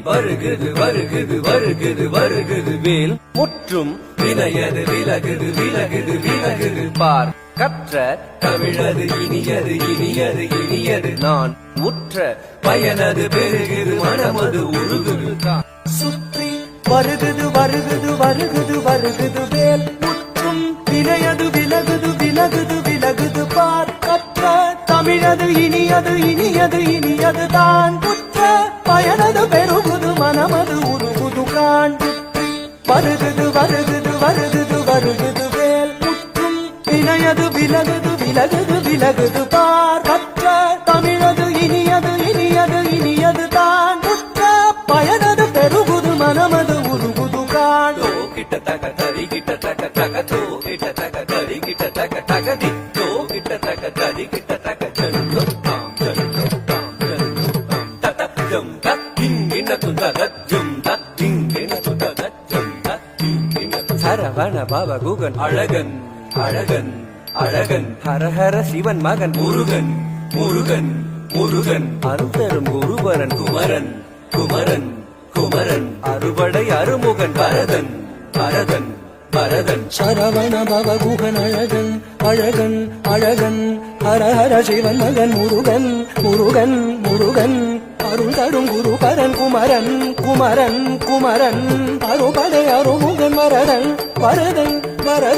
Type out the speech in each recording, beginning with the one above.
வருகுது வருகுது வருகுது வருகுது வேல் முற்றும் வினையது விலகுது விலகுது விலகுது பார் கற்ற தமிழது இனியது இனியது இனியது நான் உற்ற பயனது பெருகுது மனமது உருகுது சுற்றி வருகுது வருகுது வருகுது வருகுது வேல் முற்றும் வினையது விலகுது விலகுது விலகுது பார் கற்ற தமிழது இனியது இனியது இனியது தான் உற்ற பயனது பெருகுது மனமது உருகுது காண் வருகுது வருகுது வருகுது வருகுது வேல் முற்றும் வினையது விலகுது விலகுது விலகுது பார் கற்ற தமிழது இனியது இனியது இனியது தான் உற்ற பயனது பெருகுது மனமது உருகுது காண் கிட்ட தக தரி கிட்ட தக தக தோ கிட்ட தக தரி கிட்ட தக தக தி தோ கிட்ட தக தரி கிட்ட தக ஜன்னு தாம் ஜன்னு தாம் ஜன்னு தாம் தத ஜம் தத் திங்கின துதத ஜம் தத் திங்கின துதத ஜம் தத் திங்கின சரவண பவ குகன் அழகன் அழகன் அழகன் ஹர ஹர சிவன் மகன் முருகன் முருகன் முருகன் அருள்தரும் குருவரன் குமரன் குமரன் குமரன் அறுபடை அருமுகன் பரதன் பரதன் பரதன் சரவண பவ குகன் அழகன் அழகன் அழகன் ஹர ஹர சிவன் மகன் முருகன் முருகன் முருகன் அருள் தரும் குரு பரன் குமரன் குமரன் குமரன் அறுபடை அருமுகன் வரதன் வரதன் வரதன்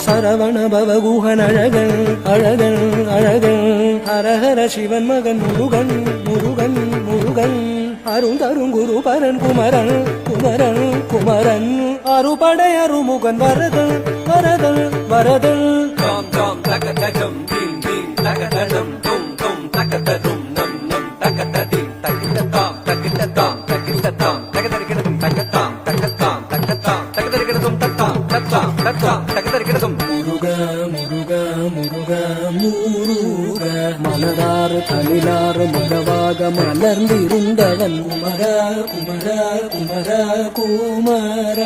சரவண பவ குகன் அழகன் அழகன் அழகன் ஹர ஹர சிவன் மகன் முருகன் முருகன் முருகன் அருள் தரும் குரு பரன் குமரன் குமரன் குமரன் அறுபடை அருமுகன் வரதன் வரதன் வரதன் தாம் தாம் தக தகம் தீம் தீம் தக தடம் தும் தும் தக ததும் நம் நம் தக ததி தகிட்ட தாம் தகிட்ட தாம் தகிட்ட தாம் தக தரிக்கிறதும் தக தாம் தக தாம் தக தாம் தக தரிக்கிறதும் தத்தாம் தத்தாம் தத்தாம் தக தரிக்கிறதும் முருக முருக முருக முருக மலராறு தனிலாறு மகவாக மலர்ந்திருந்தவன் குமர குமர குமர குமர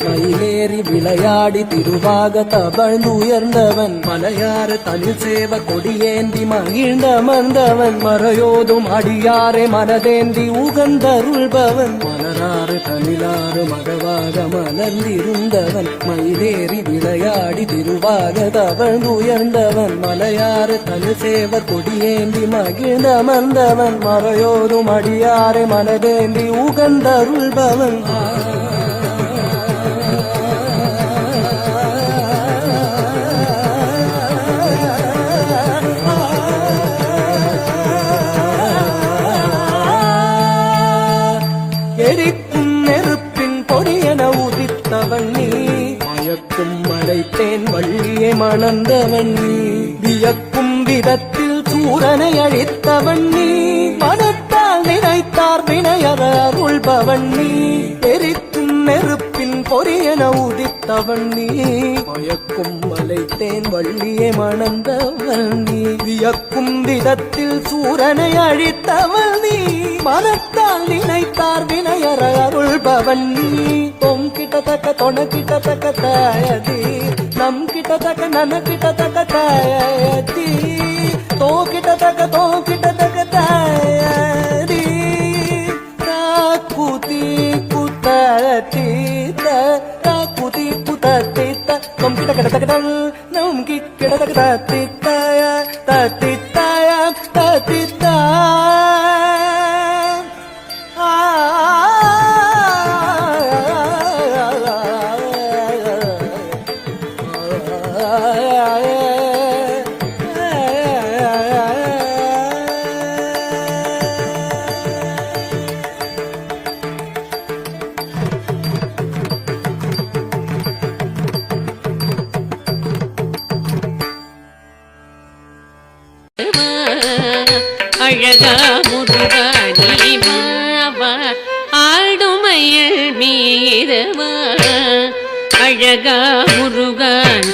மயிலேறி விளையாடி திருவாக தவழ்ந்து உயர்ந்தவன் மலையாறு தனில் சேவ கொடியேந்தி மகிழ்ந்த மந்தவன் மறையோதும் அடியாரே மனதேந்தி உகந்தருள்பவன் மலராறு தனிலாறு மகவாக மலர்ந்திருந்தவன் மயிலேறி விளையாடி திருவாக தவழ்ந்து உயர்ந்தவன் மலையாறு தனி சேவர் கொடியேந்தி மகிழ்ந்த மந்தவன் மறையோதும் அடியாரே மனதேந்தி உகந்தருள்பவன் எரிக்கும் நெருப்பின் பொடியென உதித்தவன் நீ மயக்கும் மலைத்தேன் வள்ளியை மணந்தவன் நீ வியக்கும் விதத்தில் சூரனை அழித்தவன் நீ மனத்தால் நினைத்தார் வினையற அருள்பவன் நீ எரிக்கும் நெருப்பின் பொறியென உதித்தவன் நீ மயக்கும் மலைத்தேன் வள்ளியை மணந்தவன் நீ வியக்கும் விதத்தில் சூரனை அழித்தவன் நீ மனத்தால் நினைத்தார் வினையற அருள்பவன் நீ தொம் கிட்டத்தக்க தொண கிட்டத்தக்க தாயதி நம் கிட்டத்தக்க நன கிட்டத்தக்க தாயதி தோ கிட்டத்தக்க தாயதி தாக்குதி குத்தீத்த தாக்குதி குத்தீத்த தொம் கிட்டத்தக்க நம் கிட்டத்தக்க தத்தித்தாய தத்தித்தாய தத்தித்தாய அழகா முருகா நீ வா ஆடுமயில் மீதவா அழகா முருகன்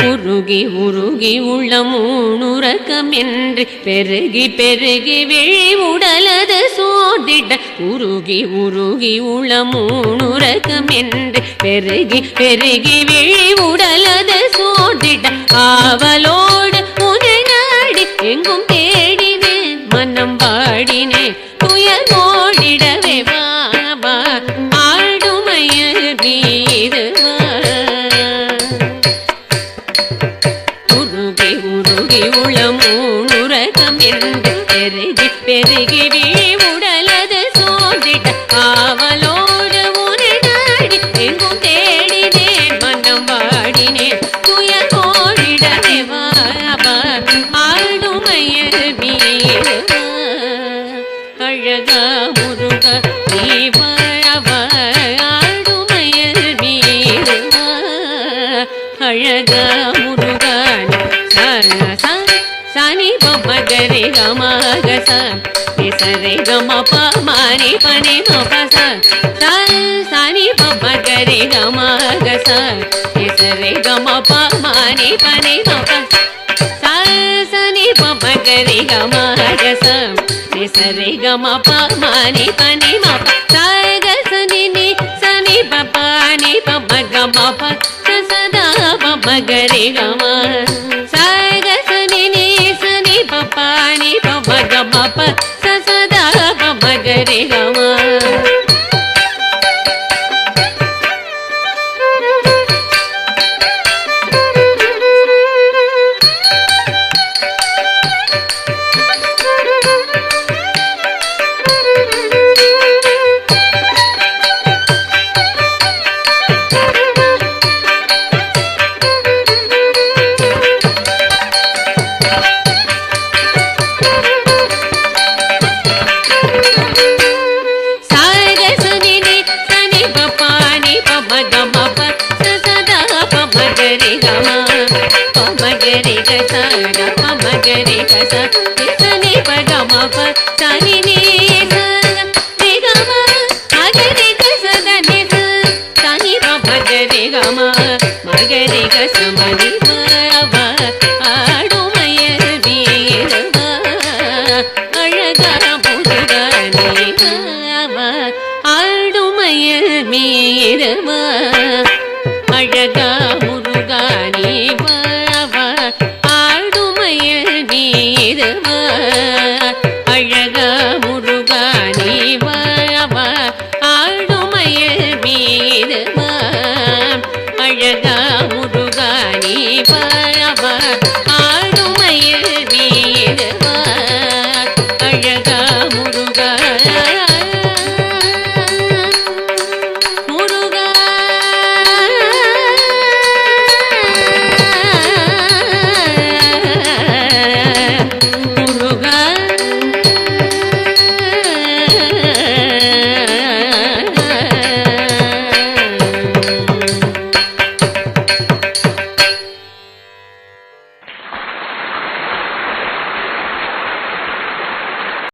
உருகி உருகி உள்ளமூணுறக்கம் என்று பெருகி பெருகி விழி உடலது சோர்ந்திட உருகி உருகி உள்ளமூணுறக்கம் என்று பெருகி பெருகி விழி உடலது சோர்ந்திட ஆவலோடு உனை நாடி எங்கும் தேடினேன் மனம் பாடினேன் துயர் ஓடிடவே வா ஆடுமயில் மீது உருகி உருகி உளமூணுறக்கம் என்று பெருகி பெருகி விழி உடலது சோர்ந்திட ஆவலோடு உனை நாடி எங்கும் தேடினேன் மனம் வாடினேன் துயர் ஓடிடவே வா ஆடுமயில் மீது அழகா முருக நீ வா ஆடுமயில் மீது அழகா முருகன் சனி பமகரி கமக சரி கம பமரி பனி மப சனி பமகரி கமக சரி கம பமரி பனி மப சனி பமகரி கமக சரி கம பமரி பனி மப சக சனி சனி பபனி பமக மப சதா பமகரி கம சக சனி சனி பபனி பமக மப சதா பமகரி கம ஆடுமயில் மீதவா அழகா முருகா நீ வா ஆடுமயில் மீதவா அழகா முருகா நீ வா ஆடுமயில் மீதவா அழகா முருகா நீ வா